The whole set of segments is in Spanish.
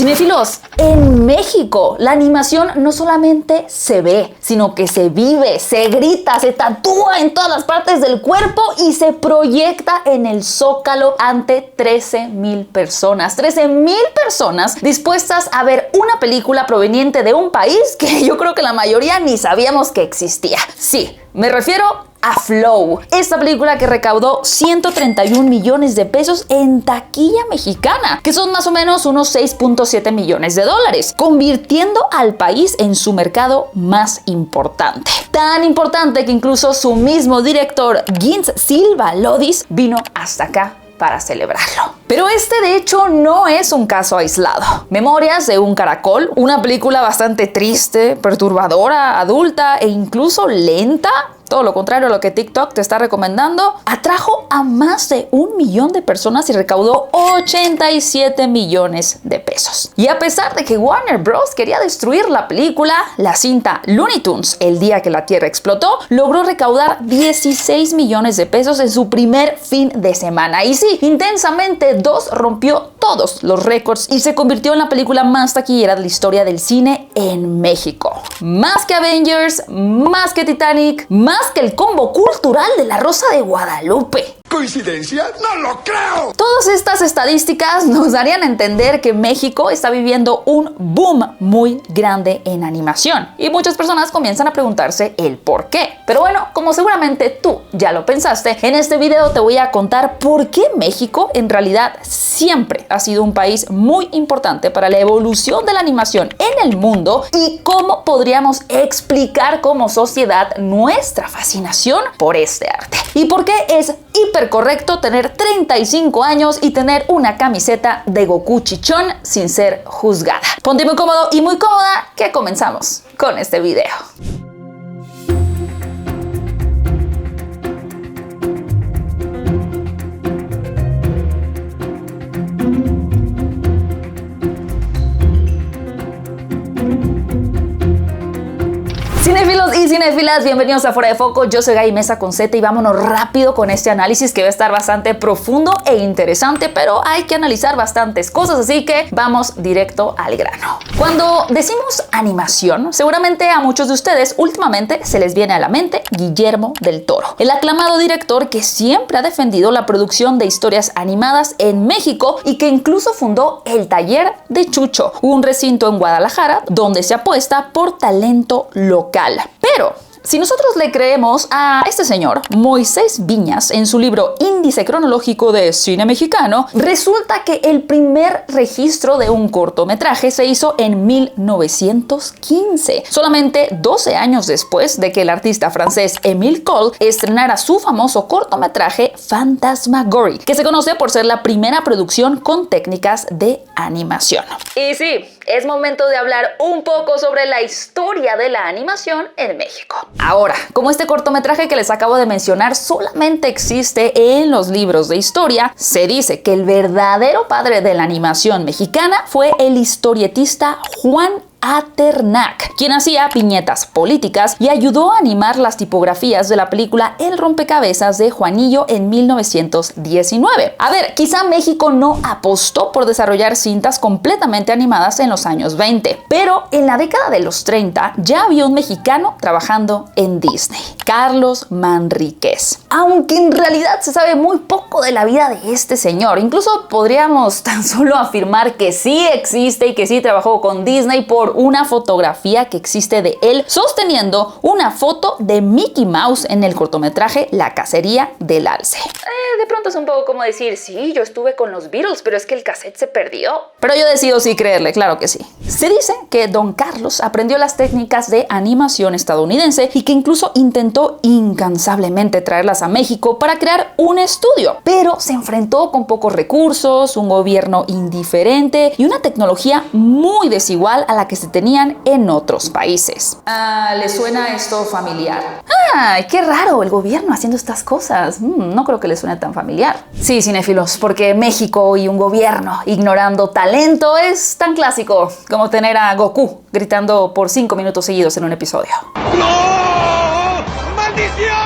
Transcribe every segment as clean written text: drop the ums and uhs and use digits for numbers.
Cinéfilos, en México la animación no solamente se ve, sino que se vive, se grita, se tatúa en todas las partes del cuerpo y se proyecta en el Zócalo ante 13,000 personas. 13,000 personas dispuestas a ver una película proveniente de un país que yo creo que la mayoría ni sabíamos que existía. Sí, me refiero a Flow, esta película que recaudó 131 millones de pesos en taquilla mexicana, que son más o menos unos 6.7 millones de dólares, convirtiendo al país en su mercado más importante. Tan importante que incluso su mismo director, Gins Silva Lodis, vino hasta acá para celebrarlo. Pero este de hecho no es un caso aislado. Memorias de un caracol, una película bastante triste, perturbadora, adulta e incluso lenta, todo lo contrario a lo que TikTok te está recomendando, atrajo a más de 1 millón de personas y recaudó 87 millones de pesos. Y a pesar de que Warner Bros. Quería destruir la película, la cinta Looney Tunes, el día que la Tierra explotó, logró recaudar 16 millones de pesos en su primer fin de semana. Y sí, Intensamente 2 rompió todos los récords y se convirtió en la película más taquillera de la historia del cine en México. Más que Avengers, más que Titanic, más que el combo cultural de La Rosa de Guadalupe. ¿Coincidencia? ¡No lo creo! Todas estas estadísticas nos darían a entender que México está viviendo un boom muy grande en animación y muchas personas comienzan a preguntarse el por qué. Pero bueno, como seguramente tú ya lo pensaste, en este video te voy a contar por qué México en realidad siempre ha sido un país muy importante para la evolución de la animación en el mundo y cómo podríamos explicar como sociedad nuestra fascinación por este arte. Y por qué es hiper correcto tener 35 años y tener una camiseta de Goku chichón sin ser juzgada. Ponte muy cómodo y muy cómoda que comenzamos con este video. Cinéfilos y cinéfilas, bienvenidos a Fuera de Foco. Yo soy Gaby Mesa con Z y vámonos rápido con este análisis que va a estar bastante profundo e interesante, pero hay que analizar bastantes cosas, así que vamos directo al grano. Cuando decimos animación, seguramente a muchos de ustedes últimamente se les viene a la mente Guillermo del Toro, el aclamado director que siempre ha defendido la producción de historias animadas en México y que incluso fundó el Taller de Chucho, un recinto en Guadalajara donde se apuesta por talento local. Pero si nosotros le creemos a este señor, Moisés Viñas, en su libro Índice Cronológico de Cine Mexicano, resulta que el primer registro de un cortometraje se hizo en 1915, solamente 12 años después de que el artista francés Émile Cohl estrenara su famoso cortometraje Phantasmagory, que se conoce por ser la primera producción con técnicas de animación. Y sí, es momento de hablar un poco sobre la historia de la animación en México. Ahora, como este cortometraje que les acabo de mencionar solamente existe en los libros de historia, se dice que el verdadero padre de la animación mexicana fue el historietista Juan Aternac, quien hacía viñetas políticas y ayudó a animar las tipografías de la película El Rompecabezas de Juanillo en 1919. A ver, quizá México no apostó por desarrollar cintas completamente animadas en los años 20, pero en la década de los 30 ya había un mexicano trabajando en Disney, Carlos Manríquez. Aunque en realidad se sabe muy poco de la vida de este señor, incluso podríamos tan solo afirmar que sí existe y que sí trabajó con Disney por una fotografía que existe de él sosteniendo una foto de Mickey Mouse en el cortometraje La Cacería del Alce. De pronto es un poco como decir, sí, yo estuve con los Beatles, pero es que el cassette se perdió. Pero yo decido sí creerle, claro que sí. Se dice que Don Carlos aprendió las técnicas de animación estadounidense y que incluso intentó incansablemente traerlas a México para crear un estudio, pero se enfrentó con pocos recursos, un gobierno indiferente y una tecnología muy desigual a la que se tenían en otros países. ¿Les suena esto familiar? ¡Ay, qué raro! El gobierno haciendo estas cosas. No creo que les suene tan familiar. Sí, cinéfilos, porque México y un gobierno ignorando talento es tan clásico como tener a Goku gritando por 5 minutos seguidos en un episodio. ¡No! ¡Maldición!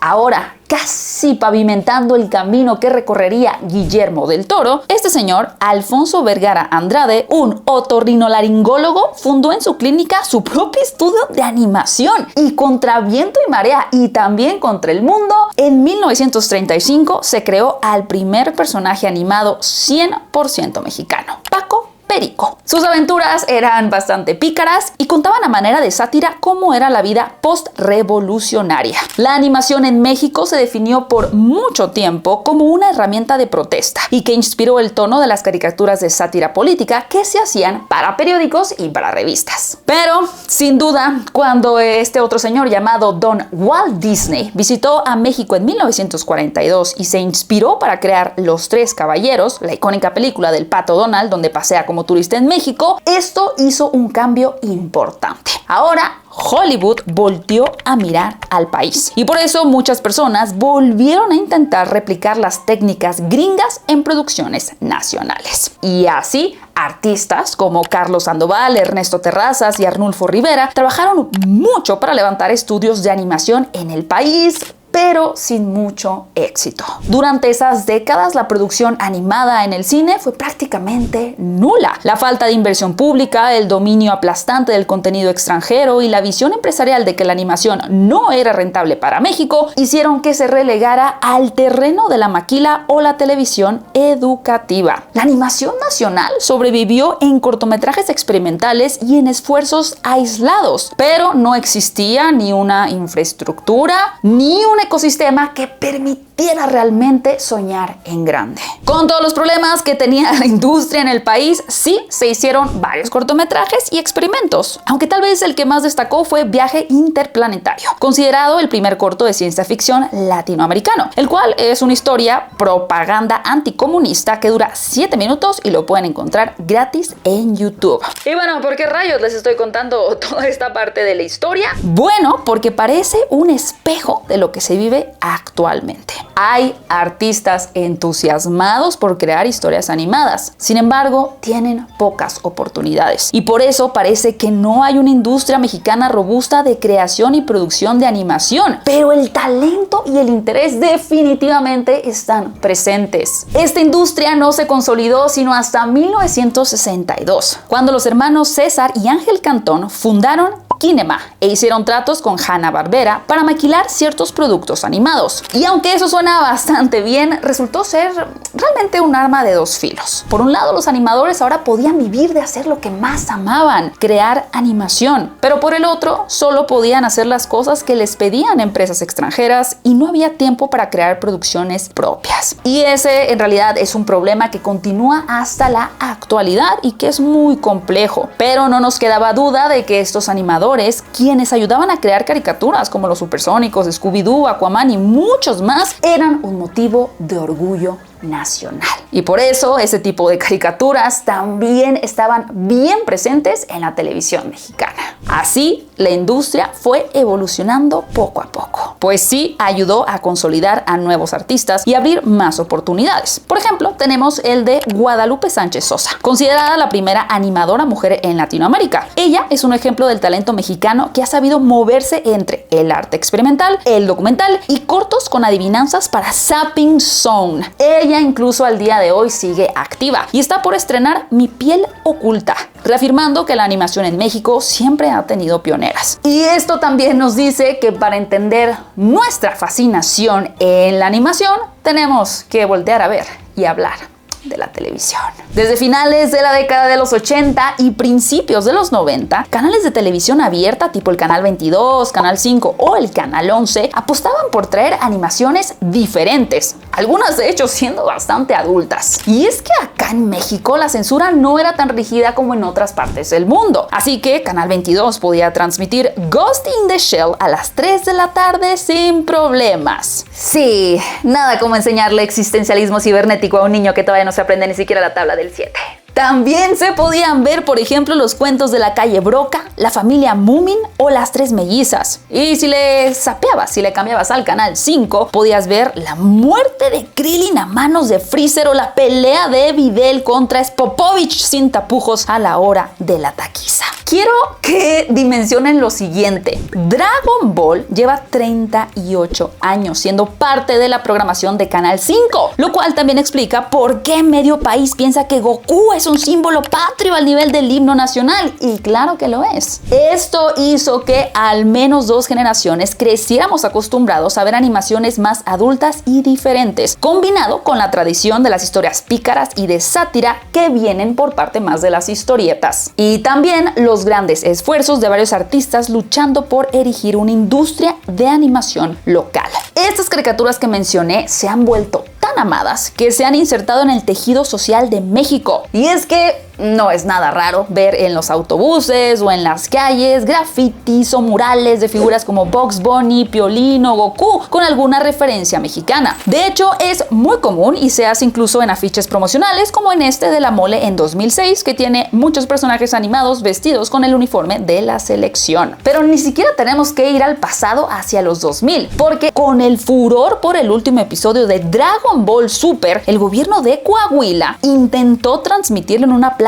Ahora, casi pavimentando el camino que recorrería Guillermo del Toro, este señor, Alfonso Vergara Andrade, un otorrinolaringólogo, fundó en su clínica su propio estudio de animación y contra viento y marea y también contra el mundo, en 1935 se creó al primer personaje animado 100% mexicano, Paco Perico. Sus aventuras eran bastante pícaras y contaban a manera de sátira cómo era la vida post-revolucionaria. La animación en México se definió por mucho tiempo como una herramienta de protesta y que inspiró el tono de las caricaturas de sátira política que se hacían para periódicos y para revistas. Pero, sin duda, cuando este otro señor llamado Don Walt Disney visitó a México en 1942 y se inspiró para crear Los Tres Caballeros, la icónica película del Pato Donald donde pasea como turista en México, esto hizo un cambio importante. Ahora, Hollywood volteó a mirar al país y por eso muchas personas volvieron a intentar replicar las técnicas gringas en producciones nacionales. Y así, artistas como Carlos Sandoval, Ernesto Terrazas y Arnulfo Rivera trabajaron mucho para levantar estudios de animación en el país, pero sin mucho éxito. Durante esas décadas, la producción animada en el cine fue prácticamente nula. La falta de inversión pública, el dominio aplastante del contenido extranjero y la visión empresarial de que la animación no era rentable para México hicieron que se relegara al terreno de la maquila o la televisión educativa. La animación nacional sobrevivió en cortometrajes experimentales y en esfuerzos aislados, pero no existía ni una infraestructura ni un ecosistema que permitiera realmente soñar en grande. Con todos los problemas que tenía la industria en el país, sí se hicieron varios cortometrajes y experimentos, aunque tal vez el que más destacó fue Viaje Interplanetario, considerado el primer corto de ciencia ficción latinoamericano, el cual es una historia propaganda anticomunista que dura 7 minutos y lo pueden encontrar gratis en YouTube. Y bueno, ¿por qué rayos les estoy contando toda esta parte de la historia? Bueno, porque parece un espejo de lo que se vive actualmente. Hay artistas entusiasmados por crear historias animadas, sin embargo, tienen pocas oportunidades y por eso parece que no hay una industria mexicana robusta de creación y producción de animación, pero el talento y el interés definitivamente están presentes. Esta industria no se consolidó sino hasta 1962, cuando los hermanos César y Ángel Cantón fundaron Kinema e hicieron tratos con Hanna-Barbera para maquilar ciertos productos animados. Y aunque eso suena bastante bien, resultó ser realmente un arma de dos filos. Por un lado, los animadores ahora podían vivir de hacer lo que más amaban, crear animación. Pero por el otro, solo podían hacer las cosas que les pedían empresas extranjeras y no había tiempo para crear producciones propias. Y ese en realidad es un problema que continúa hasta la actualidad y que es muy complejo. Pero no nos quedaba duda de que estos animadores, quienes ayudaban a crear caricaturas como los Supersónicos, Scooby-Doo, Aquaman y muchos más, eran un motivo de orgullo nacional. Y por eso ese tipo de caricaturas también estaban bien presentes en la televisión mexicana. Así, la industria fue evolucionando poco a poco, pues sí ayudó a consolidar a nuevos artistas y abrir más oportunidades. Por ejemplo, tenemos el de Guadalupe Sánchez Sosa, considerada la primera animadora mujer en Latinoamérica. Ella es un ejemplo del talento mexicano que ha sabido moverse entre el arte experimental, el documental y cortos con adivinanzas para Zapping Zone. Ella incluso al día de hoy sigue activa y está por estrenar Mi Piel Oculta, reafirmando que la animación en México siempre ha tenido pioneras. Y esto también nos dice que para entender nuestra fascinación en la animación, tenemos que voltear a ver y hablar de la televisión. Desde finales de la década de los 80 y principios de los 90, canales de televisión abierta tipo el Canal 22, Canal 5 o el Canal 11 apostaban por traer animaciones diferentes, algunas de hecho siendo bastante adultas. Y es que acá en México la censura no era tan rígida como en otras partes del mundo, así que Canal 22 podía transmitir Ghost in the Shell a las 3 de la tarde sin problemas. Sí, nada como enseñarle existencialismo cibernético a un niño que todavía no se aprende ni siquiera la tabla del 7. También se podían ver, por ejemplo, los cuentos de la calle Broca, la familia Moomin o las Tres Mellizas. Y si le zapeabas, si le cambiabas al Canal 5, podías ver la muerte de Krillin a manos de Freezer o la pelea de Videl contra Spopovich sin tapujos a la hora de la taquiza. Quiero que dimensionen lo siguiente. Dragon Ball lleva 38 años siendo parte de la programación de Canal 5, lo cual también explica por qué medio país piensa que Goku es un símbolo patrio al nivel del himno nacional, y claro que lo es. Esto hizo que al menos 2 generaciones creciéramos acostumbrados a ver animaciones más adultas y diferentes, combinado con la tradición de las historias pícaras y de sátira que vienen por parte más de las historietas. Y también los grandes esfuerzos de varios artistas luchando por erigir una industria de animación local. Estas caricaturas que mencioné se han vuelto tan amadas que se han insertado en el tejido social de México. Y es que no es nada raro ver en los autobuses o en las calles grafitis o murales de figuras como Bugs Bunny, Piolín o Goku con alguna referencia mexicana. De hecho, es muy común y se hace incluso en afiches promocionales, como en este de La Mole en 2006, que tiene muchos personajes animados vestidos con el uniforme de la selección. Pero ni siquiera tenemos que ir al pasado hacia los 2000, porque con el furor por el último episodio de Dragon Ball Super, el gobierno de Coahuila intentó transmitirlo en una plaza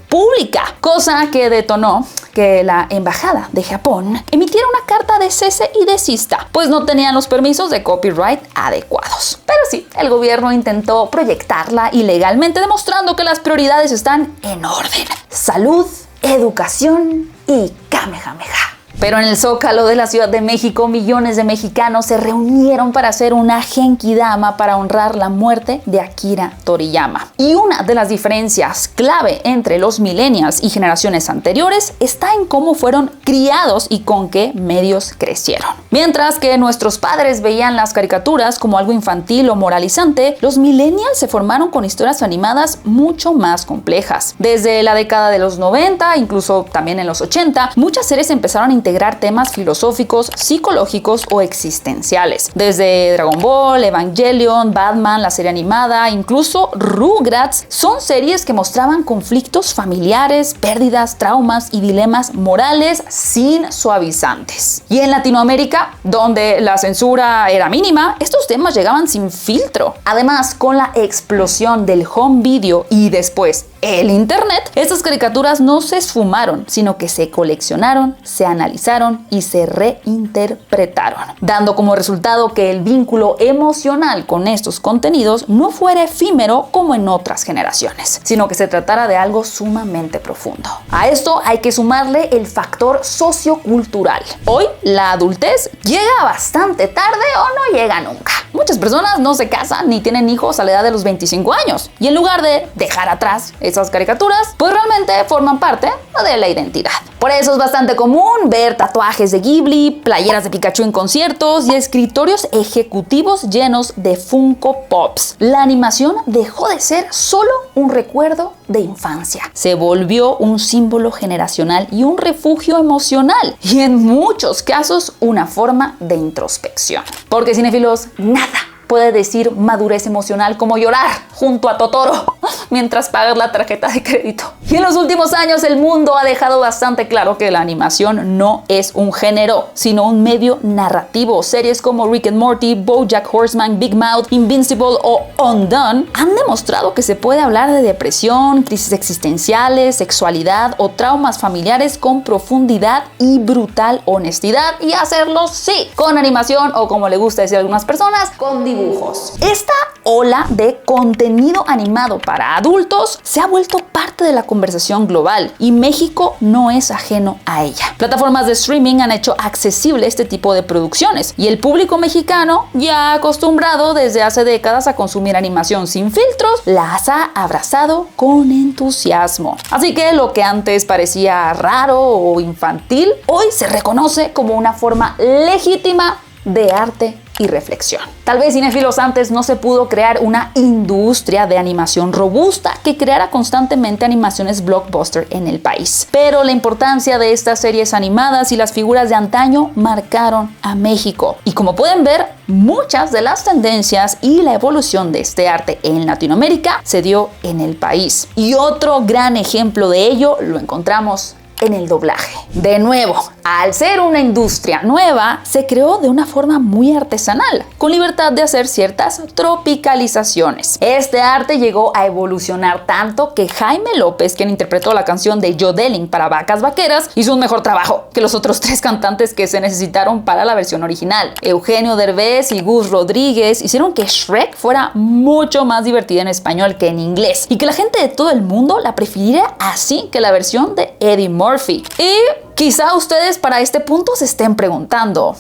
pública, cosa que detonó que la embajada de Japón emitiera una carta de cese y desista, pues no tenían los permisos de copyright adecuados. Pero sí, el gobierno intentó proyectarla ilegalmente, demostrando que las prioridades están en orden: salud, educación y Kamehameha. Pero en el Zócalo de la Ciudad de México, millones de mexicanos se reunieron para hacer una genkidama para honrar la muerte de Akira Toriyama. Y una de las diferencias clave entre los millennials y generaciones anteriores está en cómo fueron criados y con qué medios crecieron. Mientras que nuestros padres veían las caricaturas como algo infantil o moralizante, los millennials se formaron con historias animadas mucho más complejas. Desde la década de los 90, incluso también en los 80, muchas series empezaron a integrar temas filosóficos, psicológicos o existenciales. Desde Dragon Ball, Evangelion, Batman, la serie animada, incluso Rugrats, son series que mostraban conflictos familiares, pérdidas, traumas y dilemas morales sin suavizantes. Y en Latinoamérica, donde la censura era mínima, estos temas llegaban sin filtro. Además, con la explosión del home video y después el internet, estas caricaturas no se esfumaron, sino que se coleccionaron, se analizaron y se reinterpretaron, dando como resultado que el vínculo emocional con estos contenidos no fuera efímero como en otras generaciones, sino que se tratara de algo sumamente profundo. A esto hay que sumarle el factor sociocultural. Hoy la adultez llega bastante tarde o no llega nunca. Muchas personas no se casan ni tienen hijos a la edad de los 25 años y en lugar de dejar atrás esas caricaturas, pues realmente forman parte de la identidad. Por eso es bastante común ver tatuajes de Ghibli, playeras de Pikachu en conciertos y escritorios ejecutivos llenos de Funko Pops. La animación dejó de ser solo un recuerdo de infancia. Se volvió un símbolo generacional y un refugio emocional, y en muchos casos una forma de introspección. Porque, cinéfilos, nada puede decir madurez emocional como llorar junto a Totoro mientras pagas la tarjeta de crédito. Y en los últimos años el mundo ha dejado bastante claro que la animación no es un género, sino un medio narrativo. Series como Rick and Morty, BoJack Horseman, Big Mouth, Invincible o Undone han demostrado que se puede hablar de depresión, crisis existenciales, sexualidad o traumas familiares con profundidad y brutal honestidad, y hacerlo sí, con animación o, como le gusta decir a algunas personas, con dibujos. Esta ola de contenido animado para adultos se ha vuelto parte de la conversación global y México no es ajeno a ella. Plataformas de streaming han hecho accesible este tipo de producciones y el público mexicano, ya acostumbrado desde hace décadas a consumir animación sin filtros, las ha abrazado con entusiasmo. Así que lo que antes parecía raro o infantil, hoy se reconoce como una forma legítima de arte y reflexión. Tal vez, cinéfilos, antes no se pudo crear una industria de animación robusta que creara constantemente animaciones blockbuster en el país. Pero la importancia de estas series animadas y las figuras de antaño marcaron a México. Y como pueden ver, muchas de las tendencias y la evolución de este arte en Latinoamérica se dio en el país. Y otro gran ejemplo de ello lo encontramos en el doblaje. De nuevo, al ser una industria nueva, se creó de una forma muy artesanal, con libertad de hacer ciertas tropicalizaciones. Este arte llegó a evolucionar tanto que Jaime López, quien interpretó la canción de Yodeling para Vacas Vaqueras, hizo un mejor trabajo que los otros 3 cantantes que se necesitaron para la versión original. Eugenio Derbez y Gus Rodríguez hicieron que Shrek fuera mucho más divertida en español que en inglés, y que la gente de todo el mundo la prefiriera así que la versión de Eddie Murphy. Y quizá ustedes para este punto se estén preguntando,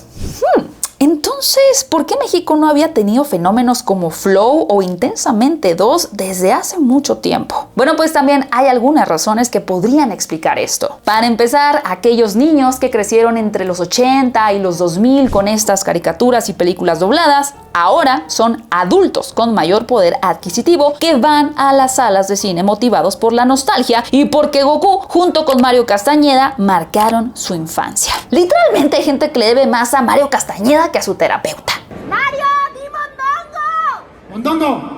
entonces, ¿por qué México no había tenido fenómenos como Flow o Intensamente 2 desde hace mucho tiempo? Bueno, pues también hay algunas razones que podrían explicar esto. Para empezar, aquellos niños que crecieron entre los 80 y los 2000 con estas caricaturas y películas dobladas, ahora son adultos con mayor poder adquisitivo que van a las salas de cine motivados por la nostalgia y porque Goku junto con Mario Castañeda marcaron su infancia. Literalmente hay gente que le debe más a Mario Castañeda que a su terapeuta. ¡Mario, di mondongo! ¡Mondongo!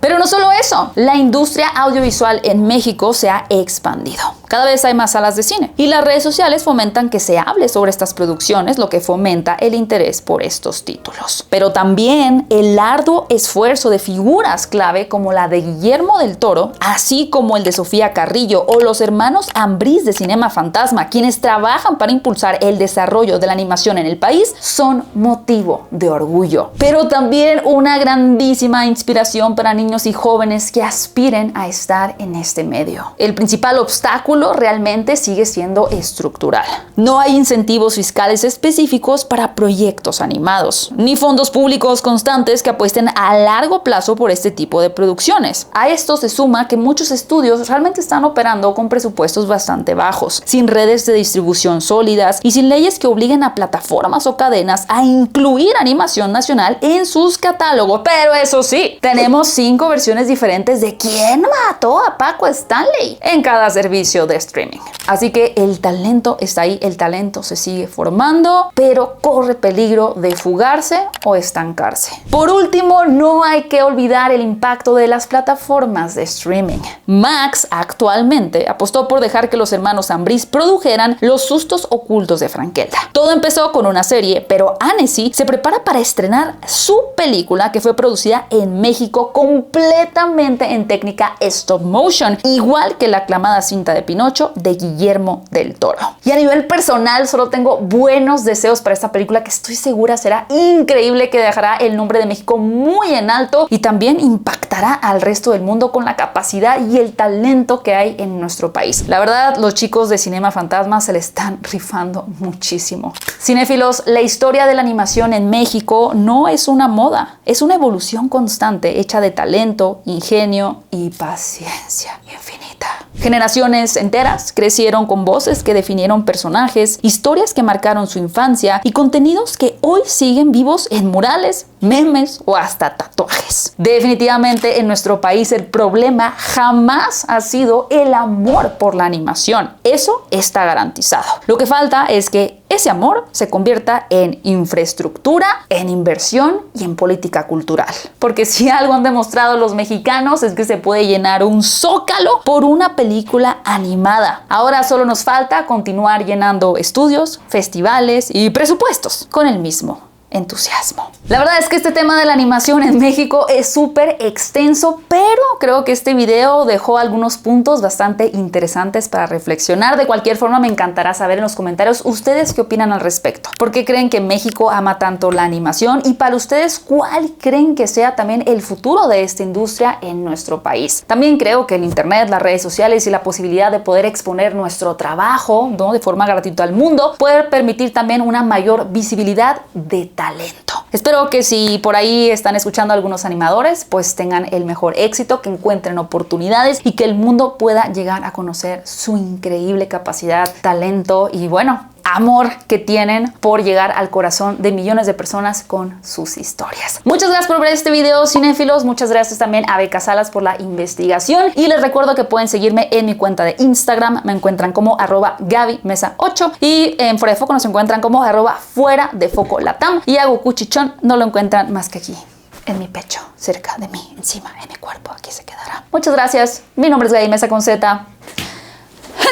Pero no solo eso, la industria audiovisual en México se ha expandido. Cada vez hay más salas de cine y las redes sociales fomentan que se hable sobre estas producciones, lo que fomenta el interés por estos títulos. Pero también el arduo esfuerzo de figuras clave como la de Guillermo del Toro, así como el de Sofía Carrillo o los hermanos Ambriz de Cinema Fantasma, quienes trabajan para impulsar el desarrollo de la animación en el país, son motivo de orgullo. Pero también una grandísima inspiración para niños y jóvenes que aspiren a estar en este medio. El principal obstáculo realmente sigue siendo estructural. No hay incentivos fiscales específicos para proyectos animados, ni fondos públicos constantes que apuesten a largo plazo por este tipo de producciones. A esto se suma que muchos estudios realmente están operando con presupuestos bastante bajos, sin redes de distribución sólidas y sin leyes que obliguen a plataformas o cadenas a incluir animación nacional en sus catálogos. Pero eso sí, tenemos 5 versiones diferentes de ¿Quién mató a Paco Stanley? En cada servicio de streaming. Así que el talento está ahí, el talento se sigue formando, pero corre peligro de fugarse o estancarse. Por último, no hay que olvidar el impacto de las plataformas de streaming. Max actualmente apostó por dejar que los hermanos Ambriz produjeran Los sustos ocultos de Frankelda. Todo empezó con una serie, pero Annecy se prepara para estrenar su película que fue producida en México completamente en técnica stop motion, igual que la aclamada cinta de Pinocho de Guillermo del Toro. Y a nivel personal solo tengo buenos deseos para esta película que estoy segura será increíble, que dejará el nombre de México muy en alto y también impactará al resto del mundo con la capacidad y el talento que hay en nuestro país. La verdad, los chicos de Cinema Fantasma se le están rifando muchísimo. Cinéfilos, la historia de la animación en México no es una moda, es una evolución constante hecha de talento, ingenio y paciencia infinita. Generaciones enteras crecieron con voces que definieron personajes, historias que marcaron su infancia y contenidos que hoy siguen vivos en murales, memes o hasta tatuajes. Definitivamente en nuestro país el problema jamás ha sido el amor por la animación. Eso está garantizado. Lo que falta es que ese amor se convierta en infraestructura, en inversión y en política cultural. Porque si algo han demostrado los mexicanos es que se puede llenar un zócalo por una película animada. Ahora solo nos falta continuar llenando estudios, festivales y presupuestos con el mismo entusiasmo. La verdad es que este tema de la animación en México es súper extenso, pero creo que este video dejó algunos puntos bastante interesantes para reflexionar. De cualquier forma, me encantará saber en los comentarios ustedes qué opinan al respecto. ¿Por qué creen que México ama tanto la animación? Y para ustedes, ¿cuál creen que sea también el futuro de esta industria en nuestro país? También creo que el internet, las redes sociales y la posibilidad de poder exponer nuestro trabajo, ¿no?, de forma gratuita al mundo, puede permitir también una mayor visibilidad de talento. Espero que si por ahí están escuchando a algunos animadores, pues tengan el mejor éxito, que encuentren oportunidades y que el mundo pueda llegar a conocer su increíble capacidad, talento y bueno, amor que tienen por llegar al corazón de millones de personas con sus historias. Muchas gracias por ver este video, cinéfilos. Muchas gracias también a Beca Salas por la investigación. Y les recuerdo que pueden seguirme en mi cuenta de Instagram. Me encuentran como @GabyMesa8. Y en Fuera de Foco nos encuentran como @FueraDeFocoLatam. Y a Goku Chichón no lo encuentran más que aquí, en mi pecho, cerca de mí, encima, en mi cuerpo. Aquí se quedará. Muchas gracias. Mi nombre es Gaby Mesa con Z.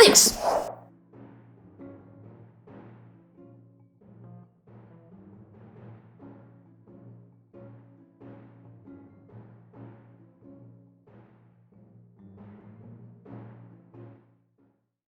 Adiós.